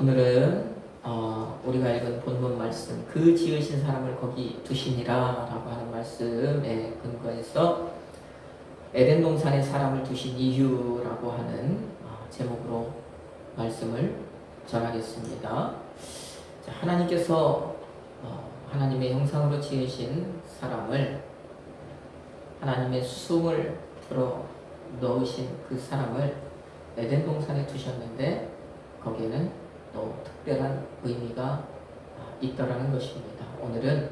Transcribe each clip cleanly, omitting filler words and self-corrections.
오늘은 우리가 읽은 본문 말씀 그 지으신 사람을 거기 두시니라 라고 하는 말씀에 근거해서 에덴 동산에 사람을 두신 이유라고 하는 제목으로 말씀을 전하겠습니다. 자, 하나님께서 하나님의 형상으로 지으신 사람을 하나님의 숨을 불어 넣으신 그 사람을 에덴 동산에 두셨는데 거기에는 또 특별한 의미가 있더라는 것입니다. 오늘은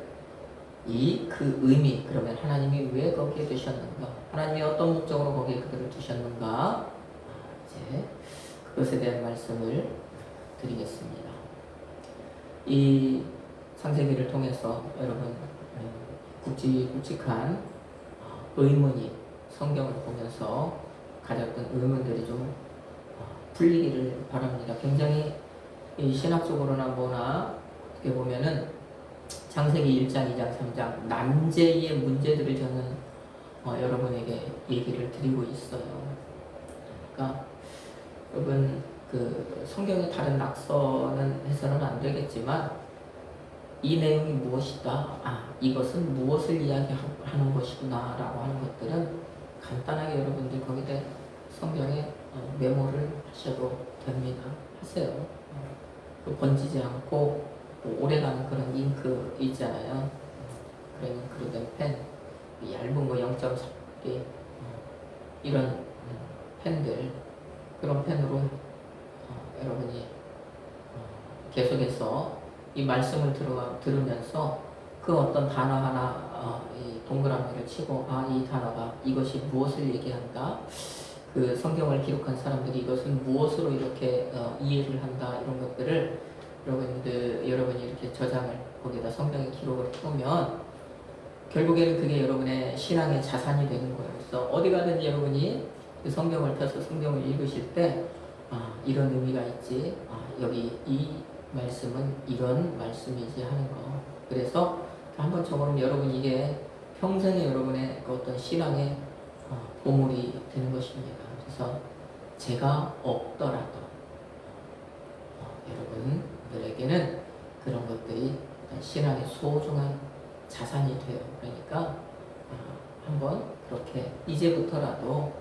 그 의미, 그러면 하나님이 왜 거기에 두셨는가, 하나님이 어떤 목적으로 거기에 그들을 두셨는가, 이제 그것에 대한 말씀을 드리겠습니다. 이 창세기를 통해서 여러분 굵직굵직한 의문이 성경을 보면서 가졌던 의문들이 좀 풀리기를 바랍니다. 굉장히 신학적으로나 뭐나 어떻게 보면은 창세기 1장, 2장, 3장 난제의 문제들을 저는 여러분에게 얘기를 드리고 있어요. 그러니까 여러분 그 성경의 다른 낙서는 해서는 안 되겠지만 이 내용이 무엇이다, 이것은 무엇을 이야기하는 것이구나 라고 하는 것들은 간단하게 여러분들 거기다 성경에 메모를 하셔도 됩니다. 하세요. 번지지 않고 오래가는 그런 잉크 있잖아요. 그런 잉크로 된 펜, 얇은 거 0.4mm 이런 펜들, 그런 펜으로 여러분이 계속해서 이 말씀을 들으면서 그 어떤 단어 하나 이 동그라미를 치고 이 단어가 이것이 무엇을 얘기한다, 그 성경을 기록한 사람들이 이것은 무엇으로 이렇게 이해를 한다, 이런 것들을 여러분이 이렇게 저장을 거기다 성경의 기록을 해보면 결국에는 그게 여러분의 신앙의 자산이 되는 거예요. 그래서 어디 가든지 여러분이 그 성경을 펴서 성경을 읽으실 때 이런 의미가 있지, 여기 이 말씀은 이런 말씀이지 하는 거. 그래서 한번 적어놓으면 여러분 이게 평생에 여러분의 그 어떤 신앙의 보물이 되는 것입니다. 그래서 제가 없더라도 여러분들에게는 그런 것들이 신앙의 소중한 자산이 돼요. 그러니까 한번 그렇게 이제부터라도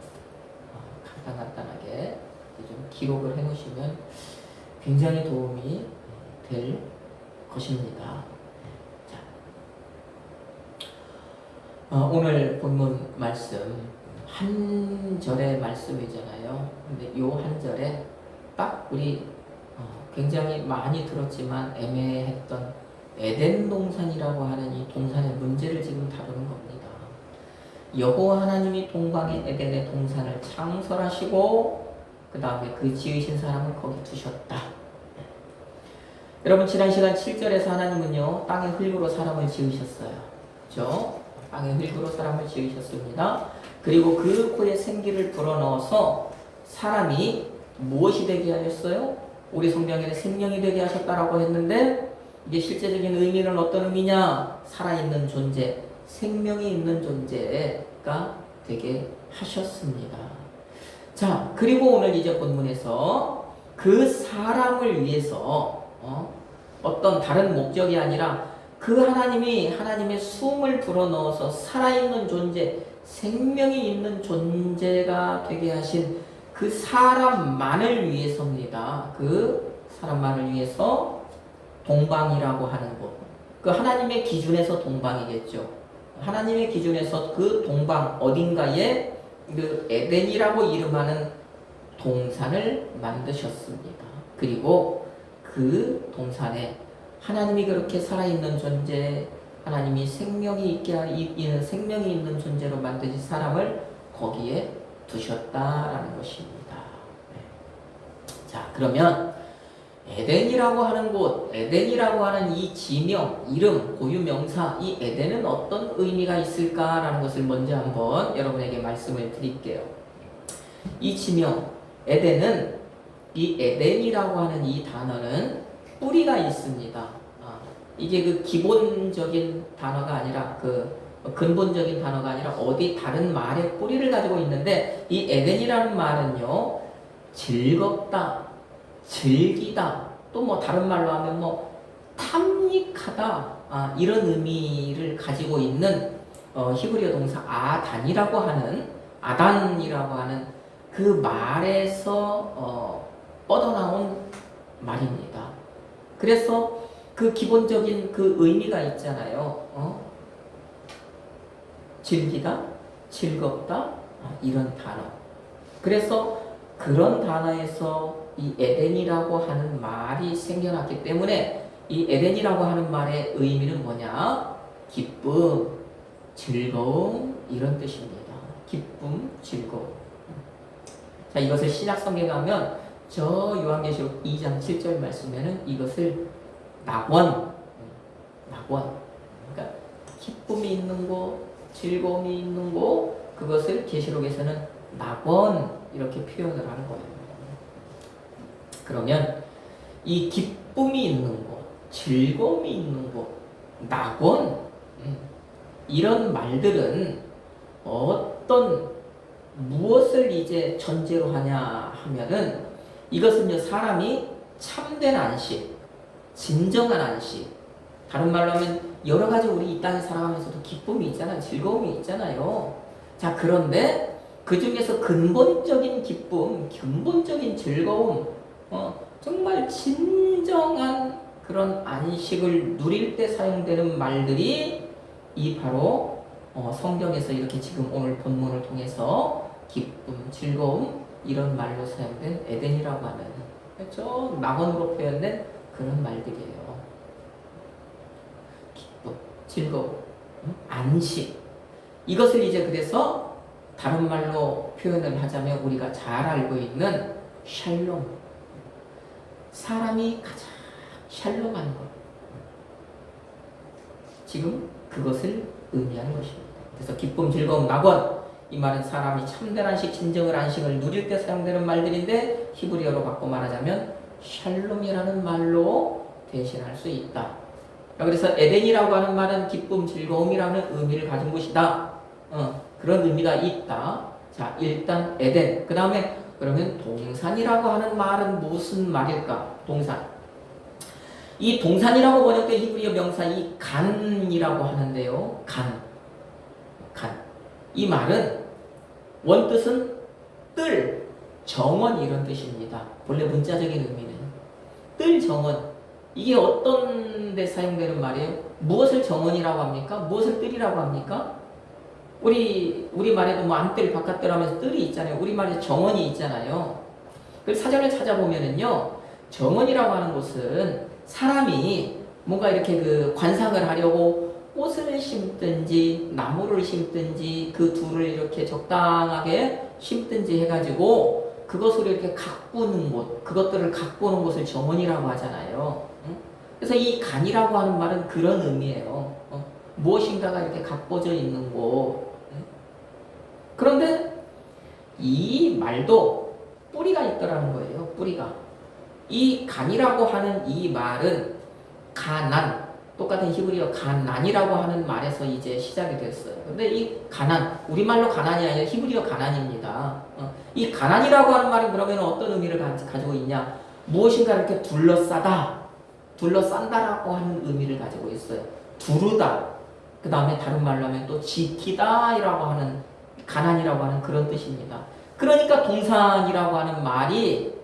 간단하게 좀 기록을 해 놓으시면 굉장히 도움이 될 것입니다. 자, 오늘 본문 말씀 한 절의 말씀이잖아요. 근데 요 한 절에 딱 우리 굉장히 많이 들었지만 애매했던 에덴 동산이라고 하는 이 동산의 문제를 지금 다루는 겁니다. 여호와 하나님이 동방의 에덴의 동산을 창설하시고 그 다음에 그 지으신 사람을 거기 두셨다. 여러분 지난 시간 7절에서 하나님은요 땅의 흙으로 사람을 지으셨어요. 그렇죠? 땅의 흙으로 사람을 지으셨습니다. 그리고 그 코에 생기를 불어넣어서 사람이 무엇이 되게 하셨어요? 우리 성경에는 생명이 되게 하셨다라고 했는데 이게 실제적인 의미는 어떤 의미냐? 살아있는 존재, 생명이 있는 존재가 되게 하셨습니다. 자, 그리고 오늘 이제 본문에서 그 사람을 위해서 어떤 다른 목적이 아니라 그 하나님이 하나님의 숨을 불어넣어서 살아있는 존재, 생명이 있는 존재가 되게 하신 그 사람만을 위해서입니다. 그 사람만을 위해서 동방이라고 하는 곳, 그 하나님의 기준에서 동방이겠죠. 하나님의 기준에서 그 동방 어딘가에 그 에덴이라고 이름하는 동산을 만드셨습니다. 그리고 그 동산에 하나님이 그렇게 살아있는 존재, 하나님이 생명이 있는 존재로 만드신 사람을 거기에 두셨다라는 것입니다. 자, 그러면 에덴이라고 하는 곳, 에덴이라고 하는 이 지명, 이름, 고유명사, 이 에덴은 어떤 의미가 있을까라는 것을 먼저 한번 여러분에게 말씀을 드릴게요. 이 지명, 에덴은, 이 에덴이라고 하는 이 단어는 뿌리가 있습니다. 이게 그 기본적인 단어가 아니라 그 근본적인 단어가 아니라 어디 다른 말의 뿌리를 가지고 있는데, 이 에덴이라는 말은요 즐겁다, 즐기다, 또 뭐 다른 말로 하면 뭐 탐닉하다, 이런 의미를 가지고 있는 히브리어 동사 아단이라고 하는 그 말에서 뻗어나온 말입니다. 그래서 그 기본적인 그 의미가 있잖아요. 즐기다, 즐겁다, 이런 단어. 그래서 그런 단어에서 이 에덴이라고 하는 말이 생겨났기 때문에 이 에덴이라고 하는 말의 의미는 뭐냐? 기쁨, 즐거움, 이런 뜻입니다. 기쁨, 즐거움. 자, 이것을 신약 성경에 가면 저 요한계시록 2장 7절 말씀에는 이것을 낙원, 그러니까 기쁨이 있는 곳, 즐거움이 있는 곳, 그것을 계시록에서는 낙원 이렇게 표현을 하는 거예요. 그러면 이 기쁨이 있는 곳, 즐거움이 있는 곳, 낙원, 이런 말들은 무엇을 이제 전제로 하냐 하면은 이것은요, 사람이 참된 안식, 진정한 안식, 다른 말로 하면 여러 가지 우리 이 땅에 살아가면서도 기쁨이 있잖아요. 즐거움이 있잖아요. 자, 그런데 그 중에서 근본적인 기쁨, 근본적인 즐거움, 정말 진정한 그런 안식을 누릴 때 사용되는 말들이 이 바로 성경에서 이렇게 지금 오늘 본문을 통해서 기쁨, 즐거움, 이런 말로 사용된 에덴이라고 하는, 그렇죠? 낙원으로 표현된 그런 말들이에요. 기쁨, 즐거움, 안식. 이것을 이제 그래서 다른 말로 표현을 하자면 우리가 잘 알고 있는 샬롬. 사람이 가장 샬롬한 것. 지금 그것을 의미하는 것입니다. 그래서 기쁨, 즐거움, 낙원. 이 말은 사람이 참된 안식, 진정한 안식을 누릴 때 사용되는 말들인데 히브리어로 바꿔 말하자면 샬롬이라는 말로 대신할 수 있다. 그래서 에덴이라고 하는 말은 기쁨, 즐거움이라는 의미를 가진 곳이다. 그런 의미가 있다. 자, 일단 에덴. 그 다음에 그러면 동산이라고 하는 말은 무슨 말일까? 동산. 이 동산이라고 번역된 히브리어 명사 이 간이라고 하는데요. 간. 이 말은 원뜻은 뜰, 정원 이런 뜻입니다. 본래 문자적인 의미는 뜰, 정원. 이게 어떤 데 사용되는 말이에요? 무엇을 정원이라고 합니까? 무엇을 뜰이라고 합니까? 우리 말에도 뭐 안뜰, 바깥뜰 하면서 뜰이 있잖아요. 우리 말에 정원이 있잖아요. 그 사전을 찾아보면은요, 정원이라고 하는 곳은 사람이 뭔가 이렇게 그 관상을 하려고 꽃을 심든지 나무를 심든지 그 둘을 이렇게 적당하게 심든지 해가지고 그것으로 이렇게 가꾸는 곳, 그것들을 가꾸는 곳을 정원이라고 하잖아요. 그래서 이 간이라고 하는 말은 그런 의미예요. 무엇인가가 이렇게 가꿔져 있는 곳. 그런데 이 말도 뿌리가 있더라는 거예요. 뿌리가. 이 간이라고 하는 이 말은 가난, 똑같은 히브리어 가난이라고 하는 말에서 이제 시작이 됐어요. 근데 이 가난, 우리말로 가난이 아니라 히브리어 가난입니다. 이 가난이라고 하는 말은 그러면 어떤 의미를 가지고 있냐? 무엇인가 이렇게 둘러싼다라고 하는 의미를 가지고 있어요. 두르다. 그 다음에 다른 말로 하면 또 지키다라고 하는, 가난이라고 하는 그런 뜻입니다. 그러니까 동산이라고 하는 말이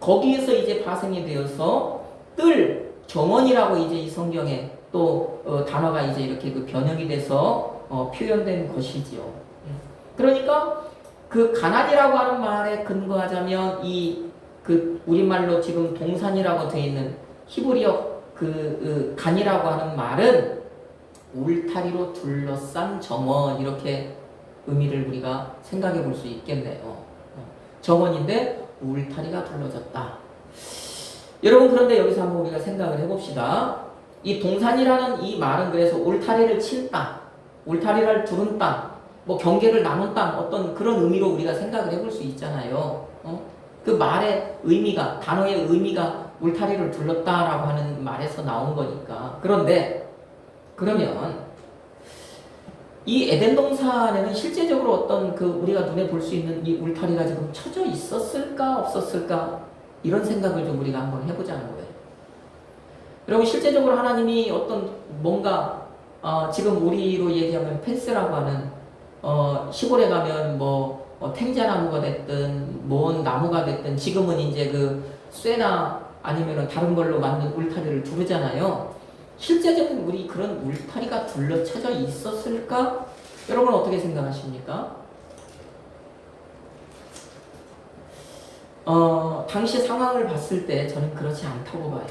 거기에서 이제 파생이 되어서 뜰, 정원이라고 이제 이 성경에 또 단어가 이제 이렇게 그 변형이 돼서 표현된 것이지요. 그러니까 그 가난이라고 하는 말에 근거하자면 이 그 우리말로 지금 동산이라고 되어 있는 히브리어 그 간이라고 하는 말은 울타리로 둘러싼 정원 이렇게 의미를 우리가 생각해 볼 수 있겠네요. 정원인데 울타리가 둘러졌다. 여러분 그런데 여기서 한번 우리가 생각을 해봅시다. 이 동산이라는 이 말은 그래서 울타리를 친 땅, 울타리를 두른 땅, 뭐 경계를 나눈 땅 어떤 그런 의미로 우리가 생각을 해볼 수 있잖아요. 그 말의 의미가, 단어의 의미가 울타리를 둘렀다라고 하는 말에서 나온 거니까. 그런데 그러면 이 에덴 동산에는 실제적으로 어떤 그 우리가 눈에 볼 수 있는 이 울타리가 지금 쳐져 있었을까 없었을까 이런 생각을 좀 우리가 한번 해보자는 거예요. 여러분 실제적으로 하나님이 어떤 뭔가 지금 우리로 얘기하면 펜스라고 하는 시골에 가면 뭐 탱자나무가 됐든 뭔 나무가 됐든 지금은 이제 그 쇠나 아니면은 다른 걸로 만든 울타리를 두르잖아요. 실제적인 우리 그런 울타리가 둘러쳐져 있었을까? 여러분 어떻게 생각하십니까? 당시 상황을 봤을 때 저는 그렇지 않다고 봐요.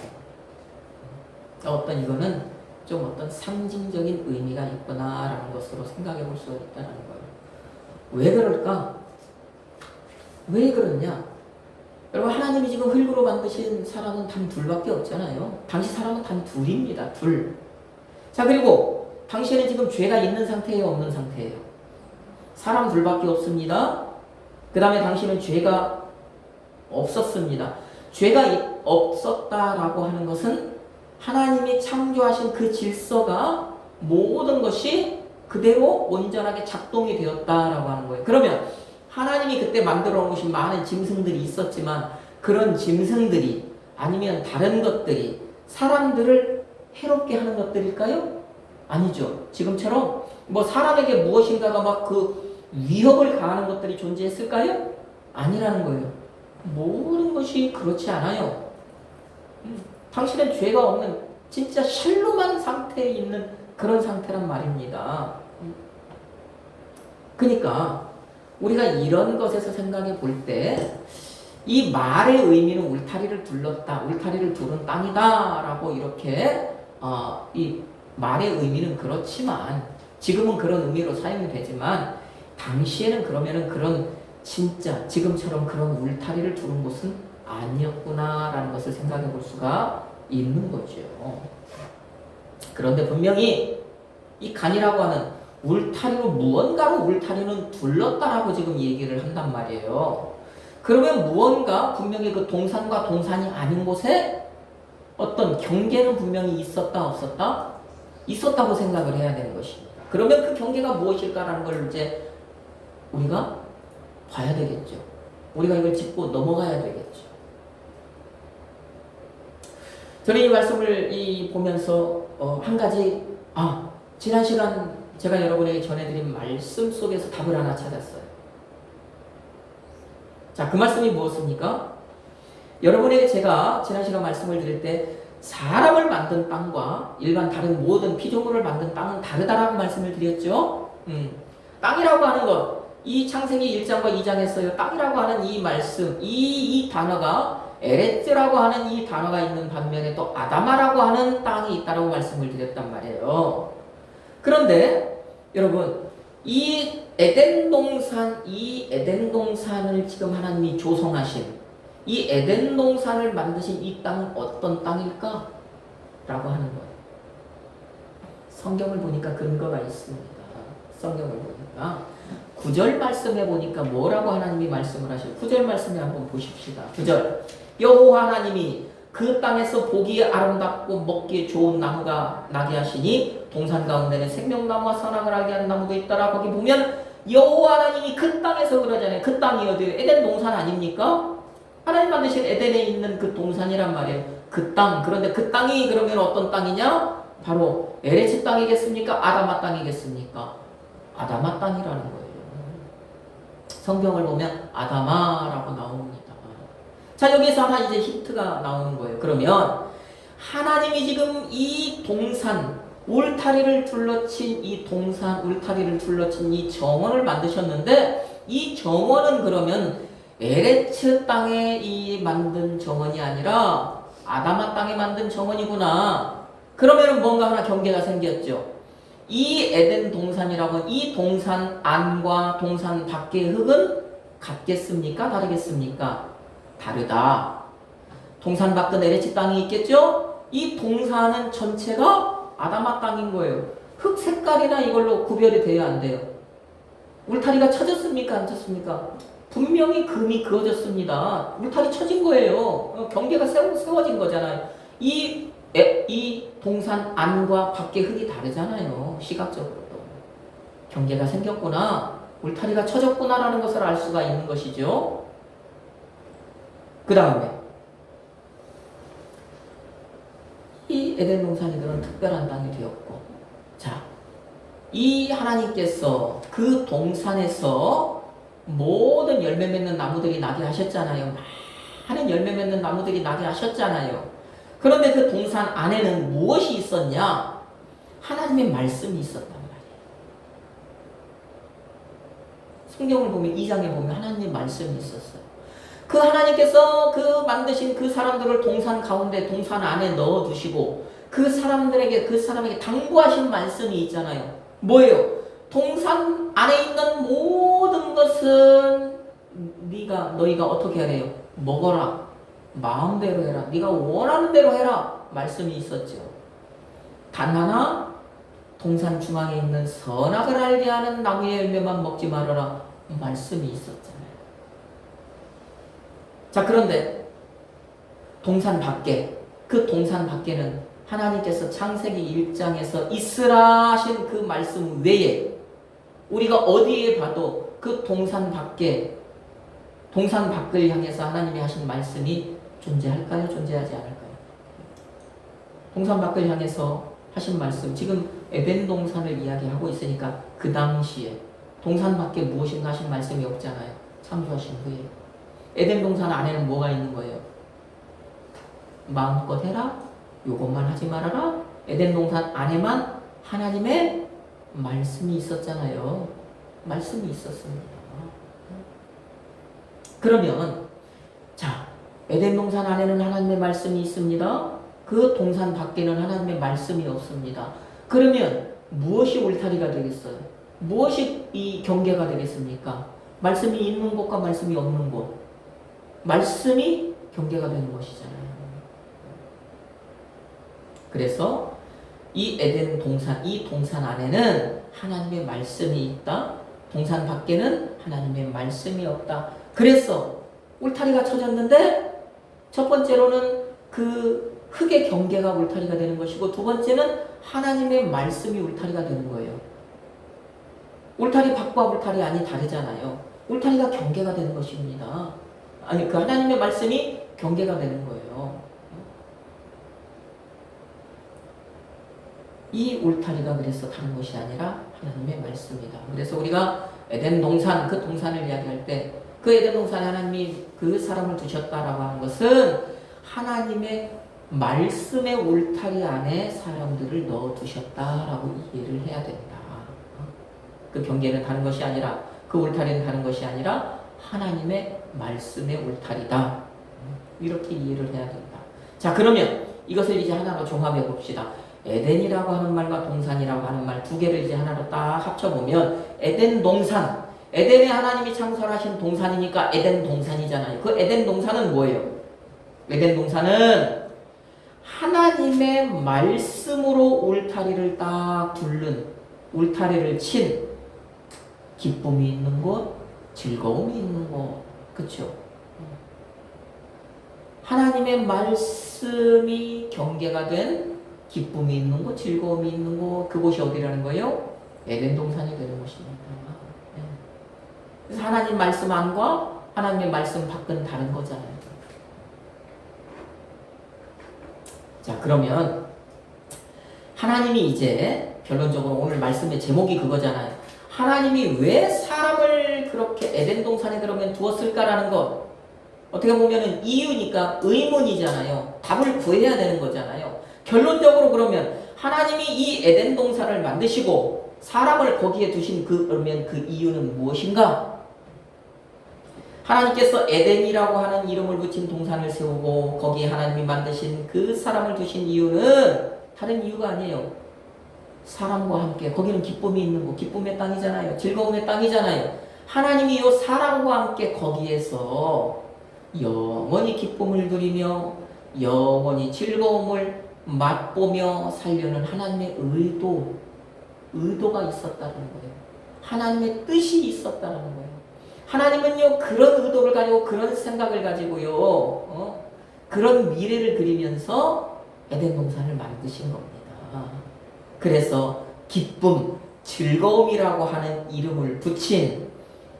어떤 이거는 좀 어떤 상징적인 의미가 있구나라는 것으로 생각해 볼 수가 있다는 거예요. 왜 그럴까? 왜 그러냐? 여러분 하나님이 지금 흙으로 만드신 사람은 단 둘밖에 없잖아요. 당시 사람은 단 둘입니다. 둘. 자 그리고 당시에는 지금 죄가 있는 상태예요? 없는 상태예요? 사람 둘밖에 없습니다. 그 다음에 당시는 죄가 없었습니다. 죄가 없었다라고 하는 것은 하나님이 창조하신 그 질서가 모든 것이 그대로 온전하게 작동이 되었다라고 하는 거예요. 그러면 하나님이 그때 만들어 놓으신 많은 짐승들이 있었지만 그런 짐승들이 아니면 다른 것들이 사람들을 해롭게 하는 것들일까요? 아니죠. 지금처럼 뭐 사람에게 무엇인가가 막 그 위협을 가하는 것들이 존재했을까요? 아니라는 거예요. 모든 것이 그렇지 않아요. 당신은 죄가 없는 진짜 샬롬한 상태에 있는 그런 상태란 말입니다. 그러니까 우리가 이런 것에서 생각해 볼 때 이 말의 의미는 울타리를 둘렀다, 울타리를 두른 땅이다 라고 이렇게 이 말의 의미는 그렇지만 지금은 그런 의미로 사용이 되지만 당시에는 그러면은 그런 진짜 지금처럼 그런 울타리를 두른 곳은 아니었구나라는 것을 생각해 볼 수가 있는 거죠. 그런데 분명히 이 간이라고 하는 울타리로 무언가로 울타리는 둘렀다라고 지금 얘기를 한단 말이에요. 그러면 무언가 분명히 그 동산과 동산이 아닌 곳에 어떤 경계는 분명히 있었다 없었다? 있었다고 생각을 해야 되는 것입니다. 그러면 그 경계가 무엇일까라는 걸 이제 우리가 봐야 되겠죠. 우리가 이걸 짚고 넘어가야 되겠죠. 저는 이 말씀을 보면서 한 가지 지난 시간 제가 여러분에게 전해드린 말씀 속에서 답을 하나 찾았어요. 자, 그 말씀이 무엇입니까? 여러분에게 제가 지난 시간 말씀을 드릴 때 사람을 만든 땅과 일반 다른 모든 피조물을 만든 땅은 다르다라고 말씀을 드렸죠. 땅이라고 하는 것, 이 창세기 1장과 2장에서요 땅이라고 하는 이 말씀, 이 단어가 에레츠라고 하는 이 단어가 있는 반면에 또 아다마라고 하는 땅이 있다라고 말씀을 드렸단 말이에요. 그런데 여러분 이 에덴 동산을 지금 하나님이 조성하신 이 에덴 동산을 만드신 이 땅은 어떤 땅일까? 라고 하는 거예요. 성경을 보니까 근거가 있습니다. 성경을 보니까 9절 말씀에 보니까 뭐라고 하나님이 말씀을 하시죠? 9절 말씀에 한번 보십시다. 9절 여호와 하나님이 그 땅에서 보기에 아름답고 먹기에 좋은 나무가 나게 하시니 동산 가운데는 생명나무와 선악을 알게 하는 나무도 있더라. 거기 보면 여호와 하나님이 그 땅에서 그러잖아요. 그 땅이 어디예요? 에덴 동산 아닙니까? 하나님 만드신 에덴에 있는 그 동산이란 말이에요. 그 땅. 그런데 그 땅이 그러면 어떤 땅이냐? 바로 에레츠 땅이겠습니까? 아다마 땅이겠습니까? 아다마 땅이라는 거예요. 성경을 보면 아다마라고 나옵니다. 자, 여기서 하나 이제 힌트가 나오는 거예요. 그러면 하나님이 지금 이 동산, 울타리를 둘러친 이 동산, 울타리를 둘러친 이 정원을 만드셨는데 이 정원은 그러면 에레츠 땅에 만든 정원이 아니라 아다마 땅에 만든 정원이구나. 그러면은 뭔가 하나 경계가 생겼죠. 이 에덴 동산이라고 이 동산 안과 동산 밖의 흙은 같겠습니까? 다르겠습니까? 다르다. 동산 밖은 에레츠 땅이 있겠죠? 이 동산은 전체가 아다마 땅인 거예요. 흙 색깔이나 이걸로 구별이 돼야 안 돼요. 울타리가 쳐졌습니까? 안 쳤습니까? 분명히 금이 그어졌습니다. 울타리 쳐진 거예요. 경계가 세워진 거잖아요. 이 동산 안과 밖의 흙이 다르잖아요. 시각적으로도. 경계가 생겼구나. 울타리가 쳐졌구나라는 것을 알 수가 있는 것이죠. 그 다음에 이 이 에덴 동산이들은 특별한 땅이 되었고, 자, 이 하나님께서 그 동산에서 모든 열매 맺는 나무들이 나게 하셨잖아요. 많은 열매 맺는 나무들이 나게 하셨잖아요. 그런데 그 동산 안에는 무엇이 있었냐? 하나님의 말씀이 있었단 말이에요. 성경을 보면 2장에 보면 하나님의 말씀이 있었어요. 그 하나님께서 그 만드신 그 사람들을 동산 가운데 동산 안에 넣어두시고 그 사람에게 당부하신 말씀이 있잖아요. 뭐예요? 동산 안에 있는 모든 것은 너희가 어떻게 하래요? 먹어라. 마음대로 해라. 네가 원하는 대로 해라. 말씀이 있었죠. 단 하나 동산 중앙에 있는 선악을 알게 하는 나무의 열매만 먹지 말아라. 말씀이 있었잖아요. 자, 그런데 동산 밖에는 하나님께서 창세기 1장에서 있으라 하신 그 말씀 외에 우리가 어디에 봐도 그 동산 밖을 향해서 하나님이 하신 말씀이 존재할까요? 존재하지 않을까요? 동산 밖을 향해서 하신 말씀, 지금 에덴 동산을 이야기하고 있으니까 그 당시에 동산 밖에 무엇인가 하신 말씀이 없잖아요. 창조하신 후에. 에덴 동산 안에는 뭐가 있는 거예요? 마음껏 해라. 요것만 하지 말아라. 에덴 동산 안에만 하나님의 말씀이 있었잖아요. 말씀이 있었습니다. 그러면 자, 에덴 동산 안에는 하나님의 말씀이 있습니다. 그 동산 밖에는 하나님의 말씀이 없습니다. 그러면 무엇이 울타리가 되겠어요? 무엇이 이 경계가 되겠습니까? 말씀이 있는 곳과 말씀이 없는 곳. 말씀이 경계가 되는 것이잖아요. 그래서 이 에덴 동산, 이 동산 안에는 하나님의 말씀이 있다. 동산 밖에는 하나님의 말씀이 없다. 그래서 울타리가 쳐졌는데 첫 번째로는 그 흙의 경계가 울타리가 되는 것이고 두 번째는 하나님의 말씀이 울타리가 되는 거예요. 울타리 밖과 울타리 안이 다르잖아요. 울타리가 경계가 되는 것입니다. 아니, 그 하나님의 말씀이 경계가 되는 거예요. 이 울타리가 그래서 다른 것이 아니라 하나님의 말씀이다. 그래서 우리가 에덴 동산, 그 동산을 이야기할 때 그 에덴 동산에 하나님이 그 사람을 두셨다라고 하는 것은 하나님의 말씀의 울타리 안에 사람들을 넣어두셨다라고 이해를 해야 된다. 그 경계는 다른 것이 아니라, 그 울타리는 다른 것이 아니라 하나님의 말씀의 울타리다. 이렇게 이해를 해야 된다. 자, 그러면 이것을 이제 하나로 종합해 봅시다. 에덴이라고 하는 말과 동산이라고 하는 말 두 개를 이제 하나로 딱 합쳐보면 에덴 동산, 에덴에 하나님이 창설하신 동산이니까 에덴 동산이잖아요. 그 에덴 동산은 뭐예요? 에덴 동산은 하나님의 말씀으로 울타리를 딱 둘른, 울타리를 친 기쁨이 있는 곳, 즐거움이 있는 곳. 그쵸? 하나님의 말씀이 경계가 된 기쁨이 있는 곳, 즐거움이 있는 곳, 그곳이 어디라는 거예요? 에덴 동산이 되는 곳입니다. 그래서 하나님 말씀 안과 하나님의 말씀 밖은 다른 거잖아요. 자, 그러면 하나님이 이제 결론적으로 오늘 말씀의 제목이 그거잖아요. 하나님이 왜 사람을 그렇게 에덴 동산에 그러면 두었을까라는 것. 어떻게 보면은 이유니까 의문이잖아요. 답을 구해야 되는 거잖아요. 결론적으로 그러면 하나님이 이 에덴 동산을 만드시고 사람을 거기에 두신 그러면 그 이유는 무엇인가? 하나님께서 에덴이라고 하는 이름을 붙인 동산을 세우고 거기에 하나님이 만드신 그 사람을 두신 이유는 다른 이유가 아니에요. 사람과 함께, 거기는 기쁨이 있는 곳, 기쁨의 땅이잖아요. 즐거움의 땅이잖아요. 하나님이 이 사람과 함께 거기에서 영원히 기쁨을 누리며 영원히 즐거움을 맛보며 살려는 하나님의 의도가 있었다는 거예요. 하나님의 뜻이 있었다는 거예요. 하나님은요, 그런 의도를 가지고 그런 생각을 가지고요, 그런 미래를 그리면서 에덴 동산을 만드신 겁니다. 그래서 기쁨, 즐거움이라고 하는 이름을 붙인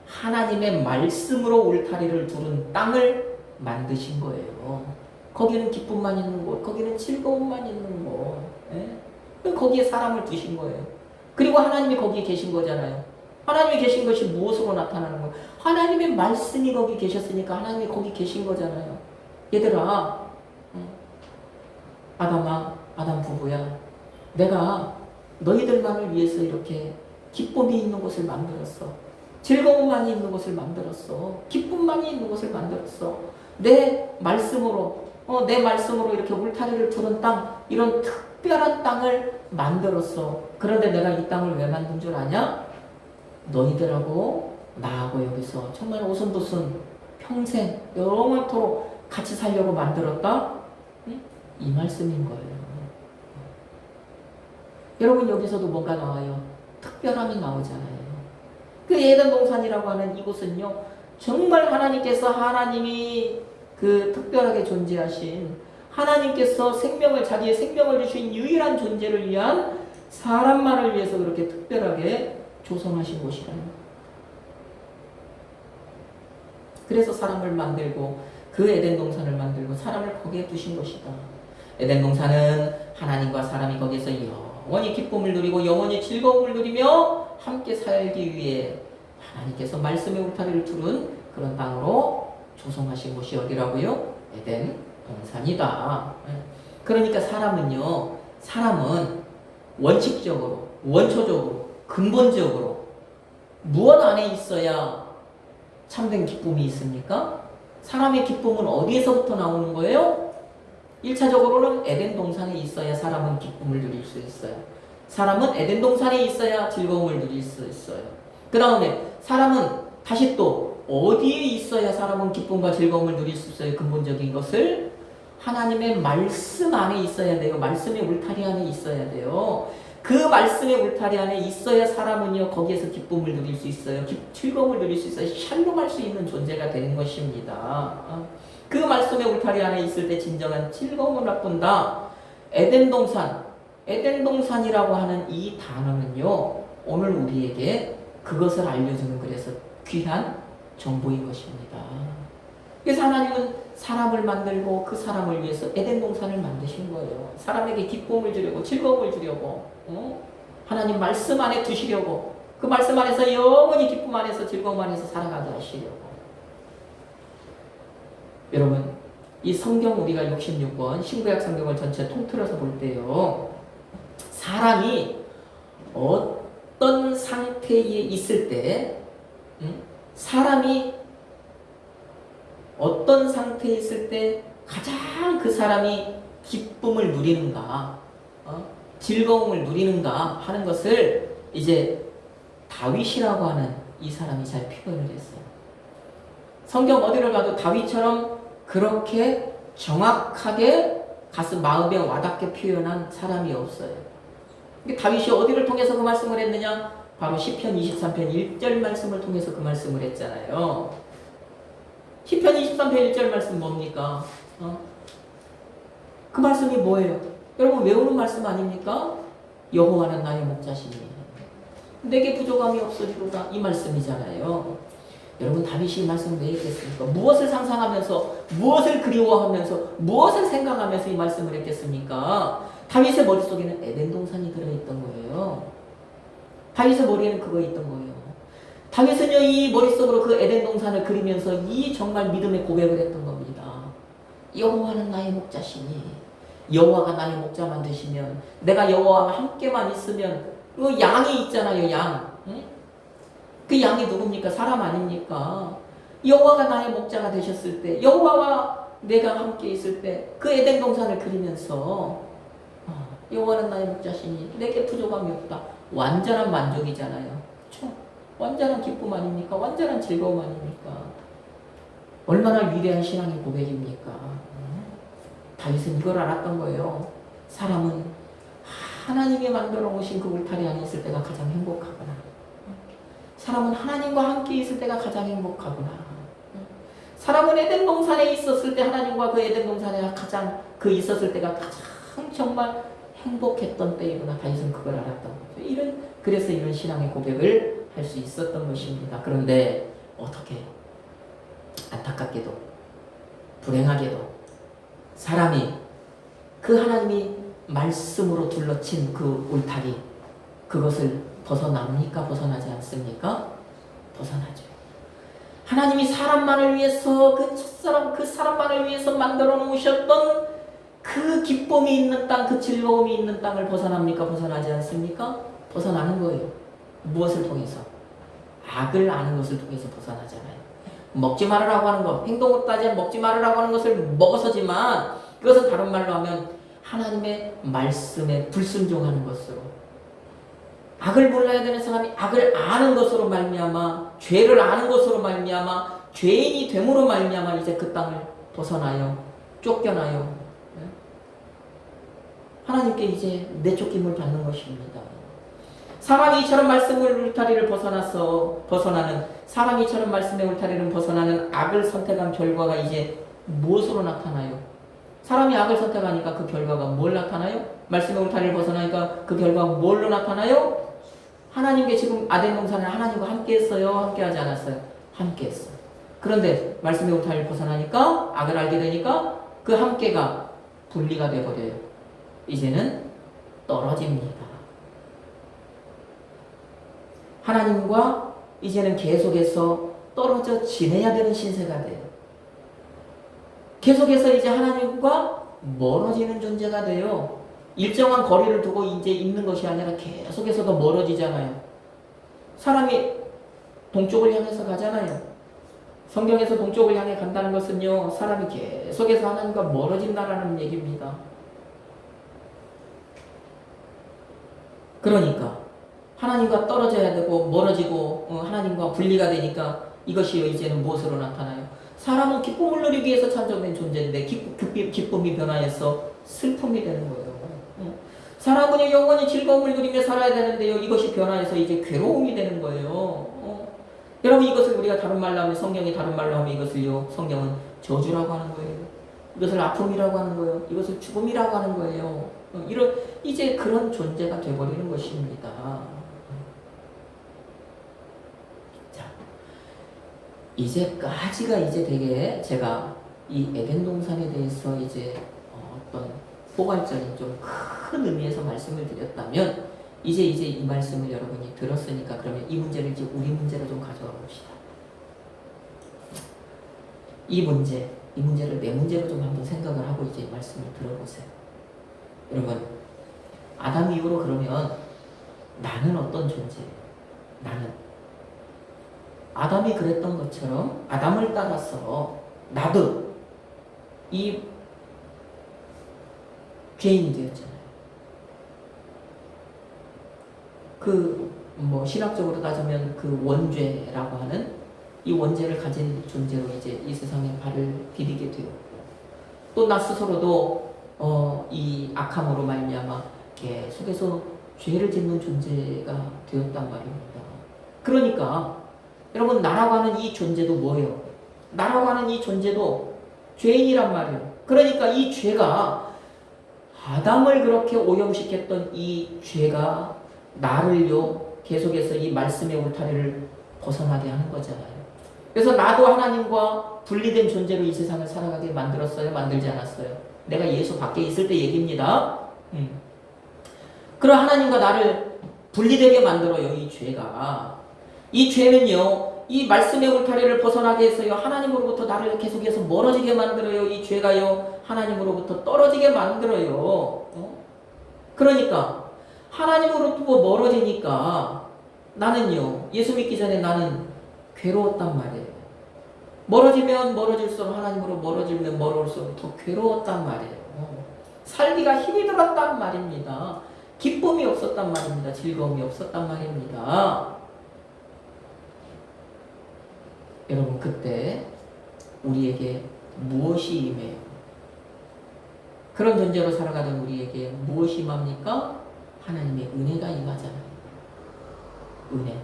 하나님의 말씀으로 울타리를 두른 땅을 만드신 거예요. 거기는 기쁨만 있는 곳, 거기는 즐거움만 있는 곳. 예? 거기에 사람을 두신 거예요. 그리고 하나님이 거기에 계신 거잖아요. 하나님이 계신 것이 무엇으로 나타나는 거예요? 하나님의 말씀이 거기 계셨으니까 하나님이 거기 계신 거잖아요. 얘들아, 아담아, 아담 부부야, 내가 너희들만을 위해서 이렇게 기쁨이 있는 곳을 만들었어. 즐거움만이 있는 곳을 만들었어. 기쁨만이 있는 곳을 만들었어. 내 말씀으로 이렇게 울타리를 두른 땅, 이런 특별한 땅을 만들었어. 그런데 내가 이 땅을 왜 만든 줄 아냐? 너희들하고 나하고 여기서 정말 오순도순 평생 영원토록 같이 살려고 만들었다? 이 말씀인 거예요. 여러분, 여기서도 뭔가 나와요. 특별함이 나오잖아요. 그 에덴 동산이라고 하는 이곳은요, 정말 하나님이 그 특별하게 존재하신, 하나님께서 자기의 생명을 주신 유일한 존재를 위한 사람만을 위해서 그렇게 특별하게 조성하신 곳이라는 거예요. 그래서 사람을 만들고 그 에덴 동산을 만들고 사람을 거기에 두신 것이다. 에덴 동산은 하나님과 사람이 거기서 영원히 기쁨을 누리고 영원히 즐거움을 누리며 함께 살기 위해 하나님께서 말씀의 울타리를 두른 그런 땅으로 조성하신 곳이 어디라고요? 에덴 동산이다. 그러니까 사람은 원칙적으로, 원초적으로, 근본적으로 무엇 안에 있어야 참된 기쁨이 있습니까? 사람의 기쁨은 어디에서부터 나오는 거예요? 1차적으로는 에덴 동산에 있어야 사람은 기쁨을 누릴 수 있어요. 사람은 에덴 동산에 있어야 즐거움을 누릴 수 있어요. 그 다음에 사람은 다시 또 어디에 있어야 사람은 기쁨과 즐거움을 누릴 수 있어요? 근본적인 것을 하나님의 말씀 안에 있어야 돼요. 말씀의 울타리 안에 있어야 돼요. 그 말씀의 울타리 안에 있어야 사람은요, 거기에서 기쁨을 누릴 수 있어요. 즐거움을 누릴 수 있어요. 샬롬할 수 있는 존재가 되는 것입니다. 그 말씀의 울타리 안에 있을 때 진정한 즐거움을 맛본다. 에덴 동산이라고 하는 이 단어는요, 오늘 우리에게 그것을 알려주는 그래서 귀한 정보인 것입니다. 그래서 하나님은 사람을 만들고 그 사람을 위해서 에덴 동산을 만드신 거예요. 사람에게 기쁨을 주려고, 즐거움을 주려고, 하나님 말씀 안에 두시려고, 그 말씀 안에서 영원히 기쁨 안에서 즐거움 안에서 살아가게 하시려고. 여러분, 이 성경 우리가 66권 신구약 성경을 전체 통틀어서 볼 때요, 사람이 어떤 상태에 있을 때, 사람이 어떤 상태에 있을 때 가장 그 사람이 기쁨을 누리는가, 즐거움을 누리는가 하는 것을 이제 다윗이라고 하는 이 사람이 잘 표현을 했어요. 성경 어디를 가도 다윗처럼 그렇게 정확하게 마음에 와닿게 표현한 사람이 없어요. 다윗이 어디를 통해서 그 말씀을 했느냐? 바로 시편 23편 1절 말씀을 통해서 그 말씀을 했잖아요. 시편 23편 1절 말씀 뭡니까? 그 말씀이 뭐예요? 여러분 외우는 말씀 아닙니까? 여호와는 나의 목자시니 내게 부족함이 없으리로다, 이 말씀이잖아요. 여러분, 다윗이 이 말씀 왜 했겠습니까? 무엇을 상상하면서, 무엇을 그리워하면서, 무엇을 생각하면서 이 말씀을 했겠습니까? 다윗의 머릿속에는 에덴 동산이 들어있던 거예요. 다윗의 머리에는 그거 있던 거예요. 다윗은요, 이 머릿속으로 그 에덴 동산을 그리면서 이 정말 믿음의 고백을 했던 겁니다. 여호와는 나의 목자시니, 여호와가 나의 목자만 되시면, 내가 여호와와 함께만 있으면, 그 양이 있잖아요, 양. 응? 그 양이 누굽니까? 사람 아닙니까? 여호와가 나의 목자가 되셨을 때, 여호와와 내가 함께 있을 때, 그 에덴 동산을 그리면서 여호와는 나의 목자시니 내게 부족함이 없다. 완전한 만족이잖아요. 그렇죠? 완전한 기쁨 아닙니까? 완전한 즐거움 아닙니까? 얼마나 위대한 신앙의 고백입니까? 다윗은 이걸 알았던 거예요. 사람은 하나님이 만들어 오신 그 울타리 안에 있을 때가 가장 행복하구나. 사람은 하나님과 함께 있을 때가 가장 행복하구나. 사람은 에덴 동산에 있었을 때, 하나님과 그 에덴 동산에 가장 있었을 때가 가장 정말 행복했던 때이구나. 다윗은 그걸 알았던 거죠. 그래서 이런 신앙의 고백을 할 수 있었던 것입니다. 그런데 어떻게 안타깝게도, 불행하게도 사람이 그 하나님이 말씀으로 둘러친 그 울타리, 그것을 벗어납니까? 벗어나지 않습니까? 벗어나죠. 하나님이 사람만을 위해서, 그 첫사람, 그 사람만을 위해서 만들어 놓으셨던 그 기쁨이 있는 땅, 그 즐거움이 있는 땅을 벗어납니까? 벗어나지 않습니까? 벗어나는 거예요. 무엇을 통해서? 악을 아는 것을 통해서 벗어나잖아요. 먹지 말으라고 하는 것, 행동으로 따지면 먹지 말으라고 하는 것을 먹어서지만, 그것은 다른 말로 하면 하나님의 말씀에 불순종하는 것으로, 악을 몰라야 되는 사람이 악을 아는 것으로 말미암아, 죄를 아는 것으로 말미암아, 죄인이 됨으로 말미암아 이제 그 땅을 벗어나요. 쫓겨나요. 하나님께 이제 내쫓김을 받는 것입니다. 사람이 이처럼 말씀의 울타리를 벗어나는, 사람이 이처럼 말씀의 울타리를 벗어나는 악을 선택한 결과가 이제 무엇으로 나타나요? 사람이 악을 선택하니까 그 결과가 뭘 나타나요? 말씀의 울타리를 벗어나니까 그 결과가 뭘로 나타나요? 하나님께 지금 아덴 동산을 하나님과 함께 했어요? 함께 하지 않았어요? 함께 했어요. 그런데 말씀의 울타리를 벗어나니까, 악을 알게 되니까 그 함께가 분리가 되어버려요. 이제는 떨어집니다. 하나님과 이제는 계속해서 떨어져 지내야 되는 신세가 돼요. 계속해서 이제 하나님과 멀어지는 존재가 돼요. 일정한 거리를 두고 이제 있는 것이 아니라 계속해서 더 멀어지잖아요. 사람이 동쪽을 향해서 가잖아요. 성경에서 동쪽을 향해 간다는 것은요, 사람이 계속해서 하나님과 멀어진다라는 얘기입니다. 그러니까 하나님과 떨어져야 되고 멀어지고 하나님과 분리가 되니까 이것이 이제는 무엇으로 나타나요? 사람은 기쁨을 누리기 위해서 창조된 존재인데 기쁨이 변화해서 슬픔이 되는 거예요. 사람은 영원히 즐거움을 누리며 살아야 되는데요, 이것이 변화해서 이제 괴로움이 되는 거예요. 여러분, 이것을 우리가 다른 말로 하면, 성경이 다른 말로 하면 이것을요, 성경은 저주라고 하는 거예요. 이것을 아픔이라고 하는 거예요. 이것을 죽음이라고 하는 거예요. 이제 그런 존재가 되어버리는 것입니다. 자, 이제까지가 이제 되게 제가 이 에덴 동산에 대해서 이제 어떤 포괄적인 좀 큰 의미에서 말씀을 드렸다면, 이제 이 말씀을 여러분이 들었으니까 그러면 이 문제를 이제 우리 문제로 좀 가져와 봅시다. 이 문제를 내 문제로 좀 한번 생각을 하고 이제 말씀을 들어보세요. 여러분, 아담 이후로 그러면 나는 어떤 존재예요? 나는 아담이 그랬던 것처럼 아담을 따라서 나도 이 죄인이 되었잖아요. 신학적으로 따지면 그 원죄라고 하는 이 원죄를 가진 존재로 이제 이 세상에 발을 디디게 되었고, 또 나 스스로도 이 악함으로 말미암아 계속해서 죄를 짓는 존재가 되었단 말입니다. 그러니까 여러분, 나라고 하는 이 존재도 뭐예요? 나라고 하는 이 존재도 죄인이란 말이에요. 그러니까 이 죄가, 아담을 그렇게 오염시켰던 이 죄가 나를요 계속해서 이 말씀의 울타리를 벗어나게 하는 거잖아요. 그래서 나도 하나님과 분리된 존재로 이 세상을 살아가게 만들었어요? 만들지 않았어요? 내가 예수 밖에 있을 때 얘기입니다. 그럼 하나님과 나를 분리되게 만들어요, 이 죄가. 이 죄는요, 이 말씀의 울타리를 벗어나게 해서요, 하나님으로부터 나를 계속해서 멀어지게 만들어요. 이 죄가요, 하나님으로부터 떨어지게 만들어요. 그러니까 하나님으로부터 멀어지니까 나는요, 예수 믿기 전에 나는 괴로웠단 말이에요. 멀어지면 멀어질수록, 하나님으로 멀어지면 멀어질수록 더 괴로웠단 말이에요. 살기가 힘이 들었단 말입니다. 기쁨이 없었단 말입니다. 즐거움이 없었단 말입니다. 여러분, 그때 우리에게 무엇이 임해요? 그런 존재로 살아가던 우리에게 무엇이 임합니까? 하나님의 은혜가 임하잖아요. 은혜.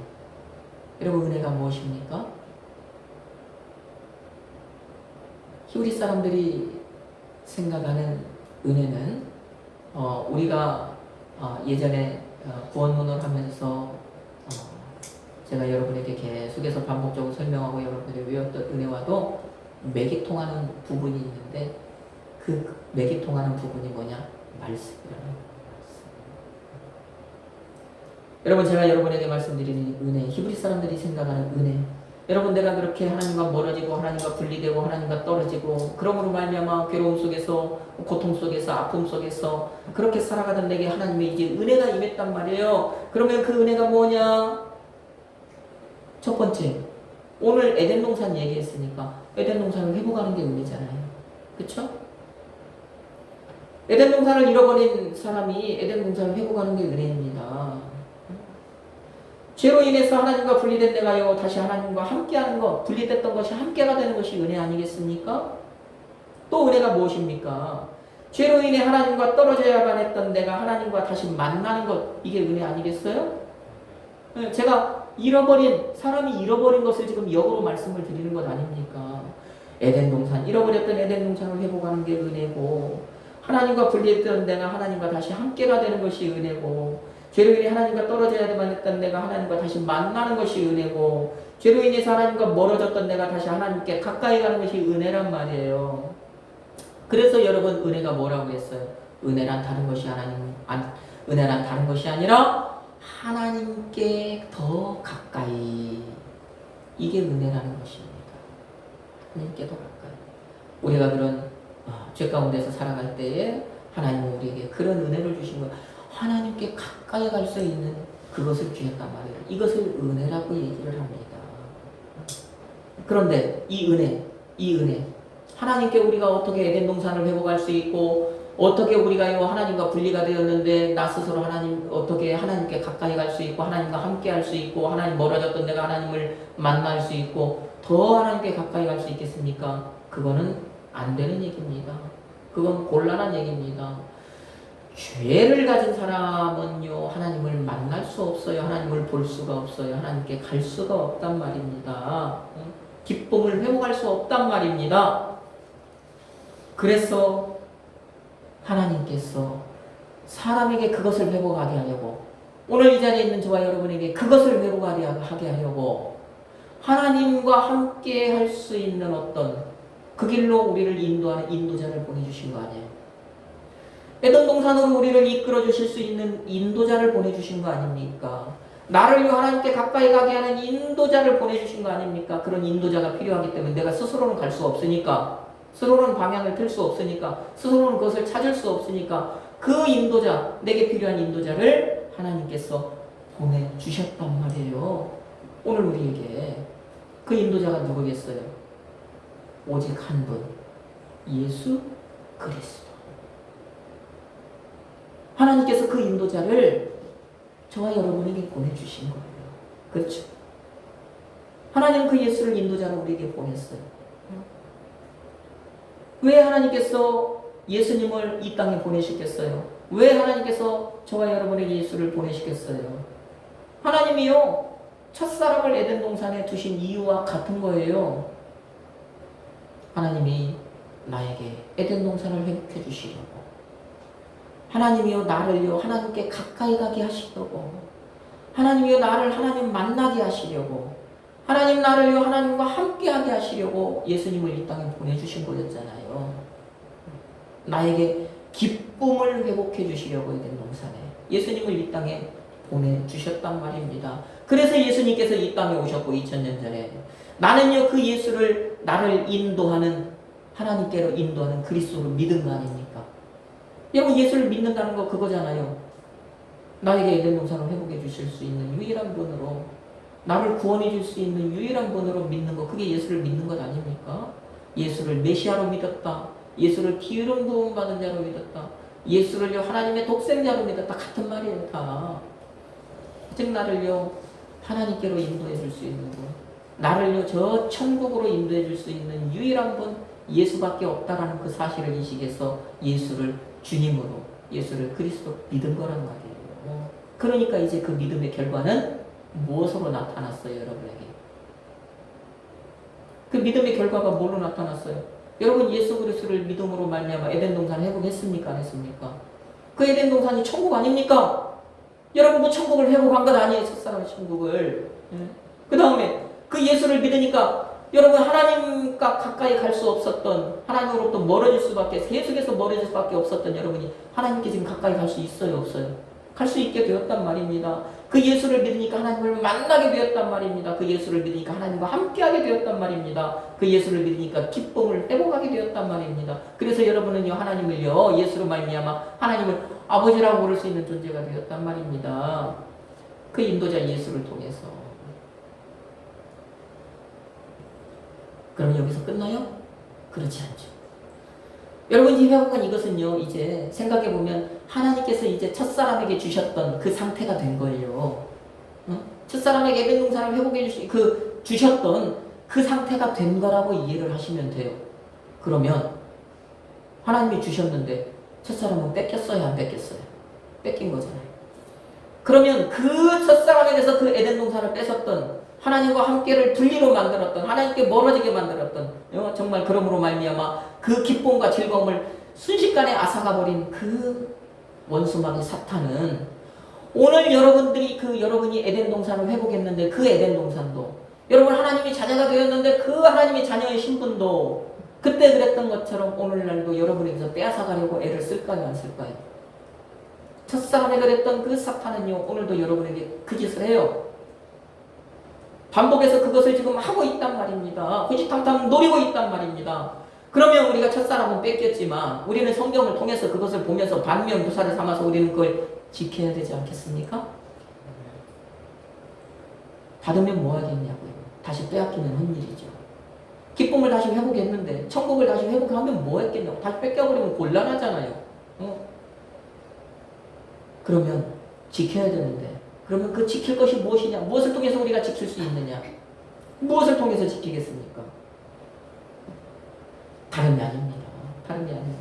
여러분, 은혜가 무엇입니까? 히브리 사람들이 생각하는 은혜는 우리가 예전에 구원문을 하면서 제가 여러분에게 계속해서 반복적으로 설명하고 여러분들이 외웠던 은혜와도 맥이 통하는 부분이 있는데, 그 맥이 통하는 부분이 뭐냐? 말씀이라는 거예요. 여러분, 제가 여러분에게 말씀드리는 은혜, 히브리 사람들이 생각하는 은혜, 여러분, 내가 그렇게 하나님과 멀어지고 하나님과 분리되고 하나님과 떨어지고 그러므로 말미암아 괴로움 속에서 고통 속에서 아픔 속에서 그렇게 살아가던 내게 하나님의 이제 은혜가 임했단 말이에요. 그러면 그 은혜가 뭐냐? 첫 번째, 오늘 에덴 동산 얘기했으니까 에덴 동산을 회복하는 게 은혜잖아요. 그쵸? 에덴 동산을 잃어버린 사람이 에덴 동산을 회복하는 게 은혜입니다. 죄로 인해서 하나님과 분리된 내가요, 다시 하나님과 함께하는 것, 분리됐던 것이 함께가 되는 것이 은혜 아니겠습니까? 또 은혜가 무엇입니까? 죄로 인해 하나님과 떨어져야만 했던 내가 하나님과 다시 만나는 것, 이게 은혜 아니겠어요? 제가 사람이 잃어버린 것을 지금 역으로 말씀을 드리는 것 아닙니까? 에덴 동산, 잃어버렸던 에덴 동산을 회복하는 게 은혜고, 하나님과 분리했던 내가 하나님과 다시 함께가 되는 것이 은혜고, 죄로 인해 하나님과 떨어져야만 했던 내가 하나님과 다시 만나는 것이 은혜고, 죄로 인해서 하나님과 멀어졌던 내가 다시 하나님께 가까이 가는 것이 은혜란 말이에요. 그래서 여러분, 은혜가 뭐라고 했어요? 은혜란 다른 것이 은혜란 다른 것이 아니라 하나님께 더 가까이. 이게 은혜라는 것입니다. 하나님께 더 가까이. 우리가 그런 죄 가운데서 살아갈 때에 하나님은 우리에게 그런 은혜를 주신 거예요. 하나님께 가까이 갈 수 있는 그것을 주셨단 말이에요. 이것을 은혜라고 얘기를 합니다. 그런데 이 은혜, 하나님께 우리가 어떻게 에덴 동산을 회복할 수 있고, 어떻게 우리가 하나님과 분리가 되었는데 나 스스로 어떻게 하나님께 가까이 갈 수 있고, 하나님과 함께 할 수 있고, 하나님 멀어졌던 내가 하나님을 만날 수 있고, 더 하나님께 가까이 갈 수 있겠습니까? 그거는 안 되는 얘기입니다. 그건 곤란한 얘기입니다. 죄를 가진 사람은요, 하나님을 만날 수 없어요. 하나님을 볼 수가 없어요. 하나님께 갈 수가 없단 말입니다. 기쁨을 회복할 수 없단 말입니다. 그래서 하나님께서 사람에게 그것을 회복하게 하려고, 오늘 이 자리에 있는 저와 여러분에게 그것을 회복하게 하려고 하나님과 함께 할 수 있는 어떤 그 길로 우리를 인도하는 인도자를 보내주신 거 아니에요. 에덴 동산으로 우리를 이끌어 주실 수 있는 인도자를 보내주신 거 아닙니까? 나를 하나님께 가까이 가게 하는 인도자를 보내주신 거 아닙니까? 그런 인도자가 필요하기 때문에 내가 스스로는 갈 수 없으니까, 스스로는 방향을 틀 수 없으니까, 스스로는 그것을 찾을 수 없으니까 그 인도자, 내게 필요한 인도자를 하나님께서 보내주셨단 말이에요. 오늘 우리에게 그 인도자가 누구겠어요? 오직 한 분, 예수 그리스도. 하나님께서 그 인도자를 저와 여러분에게 보내주신 거예요. 그렇죠? 하나님은 그 예수를 인도자로 우리에게 보냈어요. 왜 하나님께서 예수님을 이 땅에 보내시겠어요? 왜 하나님께서 저와 여러분에게 예수를 보내시겠어요? 하나님이요, 첫사람을 에덴 동산에 두신 이유와 같은 거예요. 하나님이 나에게 에덴 동산을 회복해 주시려고, 하나님이요 나를요 하나님께 가까이 가게 하시려고, 하나님이요 나를 하나님 만나게 하시려고, 하나님 나를요 하나님과 함께하게 하시려고 예수님을 이 땅에 보내주신 거였잖아요. 나에게 기쁨을 회복해 주시려고 에덴 동산에 예수님을 이 땅에 보내주셨단 말입니다. 그래서 예수님께서 이 땅에 오셨고 2000년 전에 나는요 그 예수를 나를 인도하는, 하나님께로 인도하는 그리스도를 믿은 거 아닙니까? 여러분, 예수를 믿는다는 거 그거잖아요. 나에게 에덴 동산을 회복해 주실 수 있는 유일한 분으로, 나를 구원해 줄 수 있는 유일한 분으로 믿는 거, 그게 예수를 믿는 것 아닙니까? 예수를 메시아로 믿었다, 예수를 기름 부음 받은 자로 믿었다, 예수를요 하나님의 독생자로 믿었다, 같은 말이에요. 다 즉 나를요 하나님께로 인도해 줄 수 있는 분, 나를요 저 천국으로 인도해 줄 수 있는 유일한 분 예수밖에 없다라는 그 사실을 인식해서 예수를 주님으로, 예수를 그리스도 믿은 거란 말이에요. 그러니까 이제 그 믿음의 결과는 무엇으로 나타났어요, 여러분에게? 그 믿음의 결과가 뭘로 나타났어요? 여러분, 예수 그리스도를 믿음으로 말미암아 에덴 동산 회복했습니까, 안 했습니까? 그 에덴 동산이 천국 아닙니까? 여러분, 그 천국을 회복한 것 아니에요, 첫사람의 천국을. 그 다음에 그 예수를 믿으니까 여러분 하나님과 가까이 갈 수 없었던, 하나님으로부터 멀어질 수밖에, 계속해서 멀어질 수밖에 없었던 여러분이 하나님께 지금 가까이 갈 수 있어요, 없어요? 갈 수 있게 되었단 말입니다. 그 예수를 믿으니까 하나님을 만나게 되었단 말입니다. 그 예수를 믿으니까 하나님과 함께하게 되었단 말입니다. 그 예수를 믿으니까 기쁨을 회복하게 되었단 말입니다. 그래서 여러분은요, 하나님을요, 예수로 말미암아 하나님을 아버지라고 부를 수 있는 존재가 되었단 말입니다. 그 인도자 예수를 통해서. 그럼 여기서 끝나요? 그렇지 않죠. 여러분, 이 회복은 이것은요, 이제 생각해보면 하나님께서 이제 첫사람에게 주셨던 그 상태가 된 거예요. 첫사람에게 에덴 동산을 회복해 주셨던 그 상태가 된 거라고 이해를 하시면 돼요. 그러면 하나님이 주셨는데 첫사람은 뺏겼어요, 안 뺏겼어요? 뺏긴 거잖아요. 그러면 그 첫사람에 대해서 그 에덴 동산을 뺏었던, 하나님과 함께를 분리로 만들었던, 하나님께 멀어지게 만들었던, 정말 그러므로 말미암아 그 기쁨과 즐거움을 순식간에 앗아가버린 그 원수마귀 사탄은 오늘 여러분이 에덴 동산을 회복했는데 그 에덴 동산도, 여러분 하나님이 자녀가 되었는데 그 하나님의 자녀의 신분도 그때 그랬던 것처럼 오늘날도 여러분에게서 빼앗아가려고 애를 쓸까요, 안 쓸까요? 첫사람에 그랬던 그 사탄은요, 오늘도 여러분에게 그 짓을 해요. 반복해서 그것을 지금 하고 있단 말입니다. 호시탐탐 노리고 있단 말입니다. 그러면 우리가 첫사람은 뺏겼지만 우리는 성경을 통해서 그것을 보면서 반면교사를 삼아서 우리는 그걸 지켜야 되지 않겠습니까? 받으면 뭐 하겠냐고요. 다시 빼앗기는 헛일이죠. 기쁨을 다시 회복했는데, 천국을 다시 회복하면 뭐 했겠냐고. 다시 뺏겨버리면 곤란하잖아요. 그러면 지켜야 되는데, 그러면 그 지킬 것이 무엇이냐? 무엇을 통해서 우리가 지킬 수 있느냐? 무엇을 통해서 지키겠습니까? 다름이 아닙니다. 다름이 아닙니다.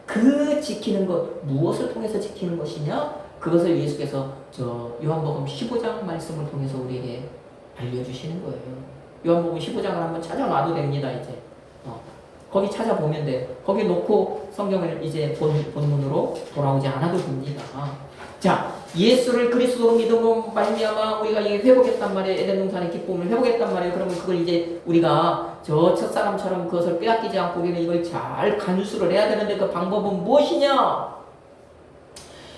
그 지키는 것, 무엇을 통해서 지키는 것이냐? 그것을 예수께서 요한복음 15장 말씀을 통해서 우리에게 알려주시는 거예요. 요한복음 15장을 한번 찾아놔도 됩니다, 이제. 거기 찾아보면 돼. 거기 놓고 성경을 이제 본문으로 돌아오지 않아도 됩니다. 자, 예수를 그리스도로 믿음으로 말미암아 우리가 이게 회복했단 말이에요. 에덴 동산의 기쁨을 회복했단 말이에요. 그러면 그걸 이제 우리가 저 첫사람처럼 그것을 빼앗기지 않고 우리는 이걸 잘 간수를 해야 되는데 그 방법은 무엇이냐?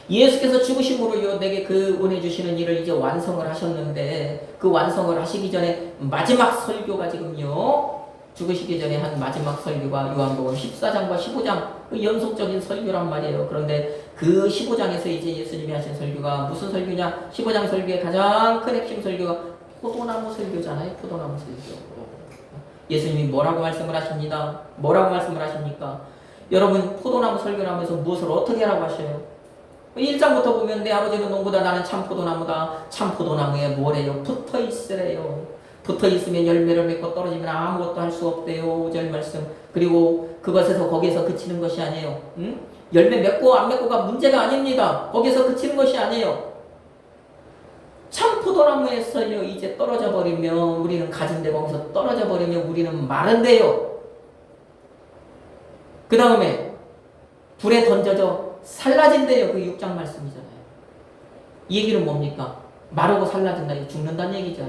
예수께서 죽으심으로요 내게 그 은혜 주시는 일을 이제 완성을 하셨는데, 그 완성을 하시기 전에 마지막 설교가 지금요, 죽으시기 전에 한 마지막 설교가 요한복음 14장과 15장 그 연속적인 설교란 말이에요. 그런데 그 15장에서 이제 예수님이 하신 설교가 무슨 설교냐? 15장 설교의 가장 큰 핵심 설교가 포도나무 설교잖아요. 포도나무 설교. 예수님이 뭐라고 말씀을 하십니다. 뭐라고 말씀을 하십니까? 여러분, 포도나무 설교를 하면서 무엇을 어떻게 하라고 하셔요? 1장부터 보면 내 아버지는 농부다, 나는 참 포도나무다. 참 포도나무에 뭐래요? 붙어 있으래요. 붙어 있으면 열매를 맺고 떨어지면 아무것도 할 수 없대요. 5절 말씀. 그리고 그것에서 거기에서 그치는 것이 아니에요. 열매 맺고 안 맺고가 문제가 아닙니다. 거기서 그치는 것이 아니에요. 참 포도나무에서요 이제 떨어져 버리면 우리는 가진데, 거기서 떨어져 버리면 우리는 마른데요. 그 다음에 불에 던져져 살라진대요. 그 6장 말씀이잖아요. 이 얘기는 뭡니까? 마르고 살라진다, 죽는다는 얘기죠.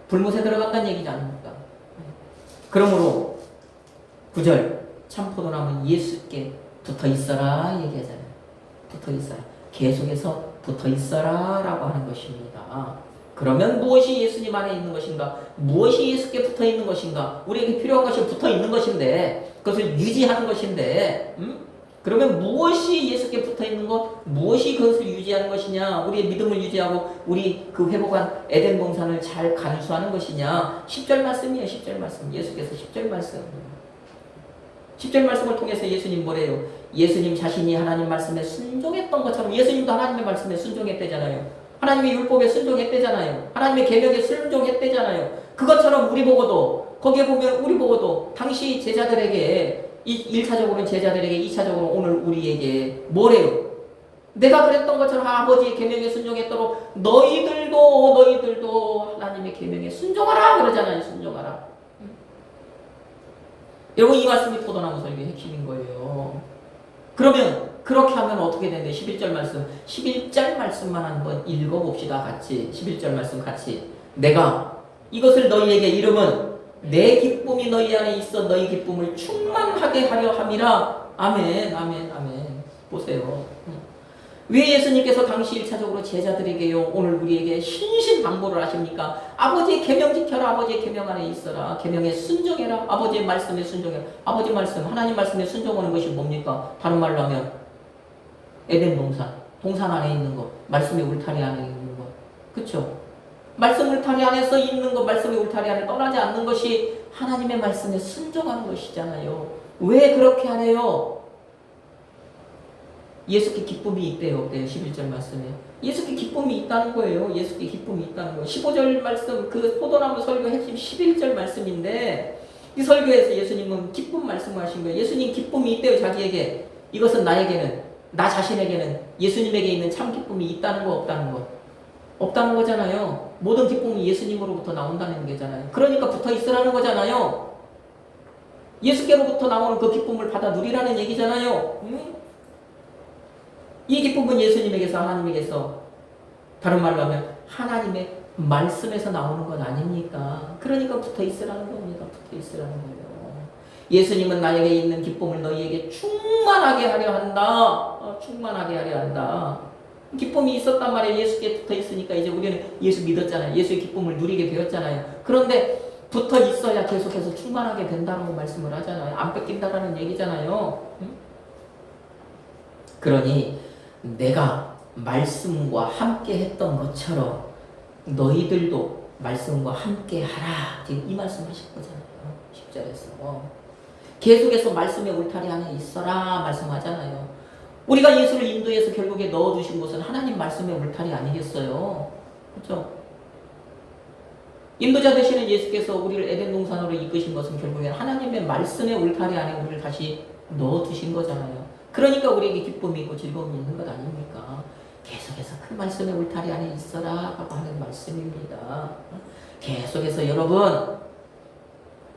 불못에 들어간다는 얘기지 않습니까? 그러므로 9절 참포도나무는 예수께 붙어있어라 얘기하잖아요. 붙어있어라. 계속해서 붙어있어라 라고 하는 것입니다. 그러면 무엇이 예수님 안에 있는 것인가? 무엇이 예수께 붙어있는 것인가? 우리에게 필요한 것이 붙어있는 것인데, 그것을 유지하는 것인데, 그러면 무엇이 예수께 붙어있는 것? 무엇이 그것을 유지하는 것이냐? 우리의 믿음을 유지하고 우리 그 회복한 에덴 동산을 잘 간수하는 것이냐? 10절 말씀이에요. 10절 말씀. 예수께서 10절 말씀. 10절 말씀을 통해서 예수님 뭐래요? 예수님 자신이 하나님 말씀에 순종했던 것처럼, 예수님도 하나님의 말씀에 순종했대잖아요. 하나님의 율법에 순종했대잖아요. 하나님의 계명에 순종했대잖아요. 그것처럼 우리 보고도, 거기에 보면 우리 보고도 당시 제자들에게 1차적으로는 제자들에게, 2차적으로 오늘 우리에게 뭐래요? 내가 그랬던 것처럼 아버지의 계명에 순종했도록 너희들도 하나님의 계명에 순종하라 그러잖아요. 순종하라. 여러분, 이 말씀이 포도나무 설교의 핵심인 거예요. 그러면 그렇게 하면 어떻게 되는데? 11절 말씀, 11절 말씀만 한번 읽어봅시다. 같이 11절 말씀 같이. 내가 이것을 너희에게 이름은 내 기쁨이 너희 안에 있어 너희 기쁨을 충만하게 하려 함이라. 아멘, 아멘, 아멘. 보세요. 왜 예수님께서 당시 1차적으로 제자들에게요 오늘 우리에게 신신당부를 하십니까? 아버지의 계명 지켜라. 아버지의 계명 안에 있어라. 계명에 순종해라. 아버지의 말씀에 순종해라. 아버지 말씀, 하나님 말씀에 순종하는 것이 뭡니까? 다른 말로 하면 에덴 동산 안에 있는 것, 말씀의 울타리 안에 있는 것, 그렇죠? 말씀 울타리 안에서 있는 것, 말씀의 울타리 안에 떠나지 않는 것이 하나님의 말씀에 순종하는 것이잖아요. 왜 그렇게 하래요? 예수께 기쁨이 있대요. 어때요? 11절 말씀에. 예수께 기쁨이 있다는 거예요. 예수께 기쁨이 있다는 거예요. 15절 말씀, 그 포도나무 설교 핵심 11절 말씀인데, 이 설교에서 예수님은 기쁨 말씀하신 거예요. 예수님 기쁨이 있대요. 자기에게. 이것은 나에게는, 나 자신에게는 예수님에게 있는 참 기쁨이 있다는 거, 없다는 거. 없다는 거잖아요. 모든 기쁨이 예수님으로부터 나온다는 거잖아요. 그러니까 붙어 있으라는 거잖아요. 예수께로부터 나오는 그 기쁨을 받아 누리라는 얘기잖아요. 이 기쁨은 예수님에게서, 하나님에게서, 다른 말로 하면 하나님의 말씀에서 나오는 것 아닙니까? 그러니까 붙어 있으라는 겁니다. 붙어 있으라는 거예요. 예수님은 나에게 있는 기쁨을 너희에게 충만하게 하려 한다. 충만하게 하려 한다. 기쁨이 있었단 말이에요. 예수께 붙어 있으니까 이제 우리는 예수 믿었잖아요. 예수의 기쁨을 누리게 되었잖아요. 그런데 붙어 있어야 계속해서 충만하게 된다고 말씀을 하잖아요. 안 뺏긴다라는 얘기잖아요. 그러니 내가 말씀과 함께 했던 것처럼 너희들도 말씀과 함께 하라. 지금 이 말씀 하실 거잖아요. 10절에서. 계속해서 말씀의 울타리 안에 있어라 말씀하잖아요. 우리가 예수를 인도해서 결국에 넣어두신 곳은 하나님 말씀의 울타리 아니겠어요? 그렇죠? 인도자 되시는 예수께서 우리를 에덴 동산으로 이끄신 것은 결국엔 하나님의 말씀의 울타리 안에 우리를 다시 넣어두신 거잖아요. 그러니까 우리에게 기쁨이 있고 즐거움이 있는 것 아닙니까? 계속해서 그 말씀의 울타리 안에 있어라 하는 말씀입니다. 계속해서 여러분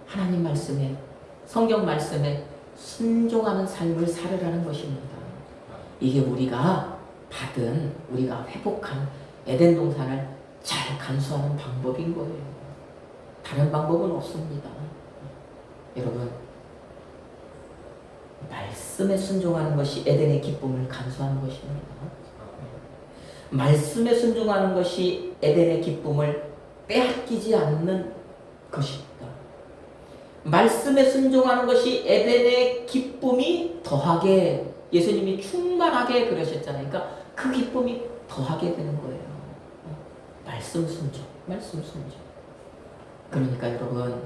하나님 말씀에, 성경 말씀에 순종하는 삶을 살으라는 것입니다. 이게 우리가 받은, 우리가 회복한 에덴 동산을 잘 간수하는 방법인 거예요. 다른 방법은 없습니다. 여러분, 말씀에 순종하는 것이 에덴의 기쁨을 간수하는 것입니다. 말씀에 순종하는 것이 에덴의 기쁨을 빼앗기지 않는 것입니다. 말씀에 순종하는 것이 에덴의 기쁨이 더하게, 예수님이 충만하게 그러셨잖아요. 그러니까 그 기쁨이 더하게 되는 거예요. 말씀 순종, 말씀 순종. 그러니까 여러분,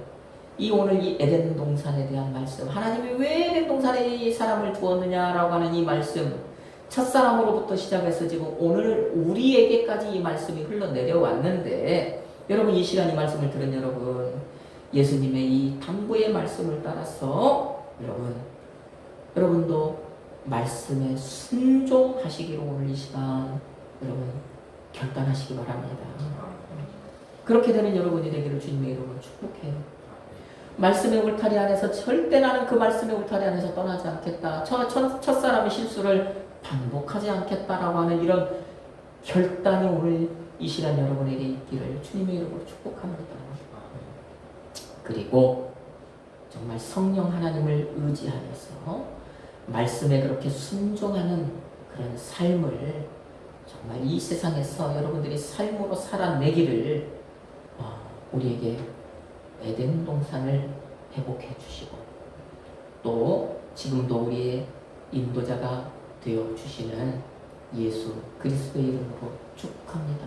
오늘 이 에덴 동산에 대한 말씀, 하나님이 왜 에덴 동산에 이 사람을 두었느냐라고 하는 이 말씀, 첫사람으로부터 시작해서 지금 오늘 우리에게까지 이 말씀이 흘러내려왔는데, 여러분 이 시간 이 말씀을 들은 여러분, 예수님의 이 당부의 말씀을 따라서 여러분도 말씀에 순종하시기로 오늘 이 시간 여러분 결단하시기 바랍니다. 그렇게 되는 여러분이 되기를 주님의 이름으로 축복해요. 말씀의 울타리 안에서 절대 나는 그 말씀의 울타리 안에서 떠나지 않겠다. 첫사람의 실수를 반복하지 않겠다라고 하는 이런 결단이 오늘 이 시간 여러분에게 있기를 주님의 이름으로 축복합니다. 그리고 정말 성령 하나님을 의지하여서 말씀에 그렇게 순종하는 그런 삶을 정말 이 세상에서 여러분들이 삶으로 살아내기를 우리에게 에덴 동산을 회복해 주시고 또 지금도 우리의 인도자가 되어 주시는 예수 그리스도의 이름으로 축복합니다.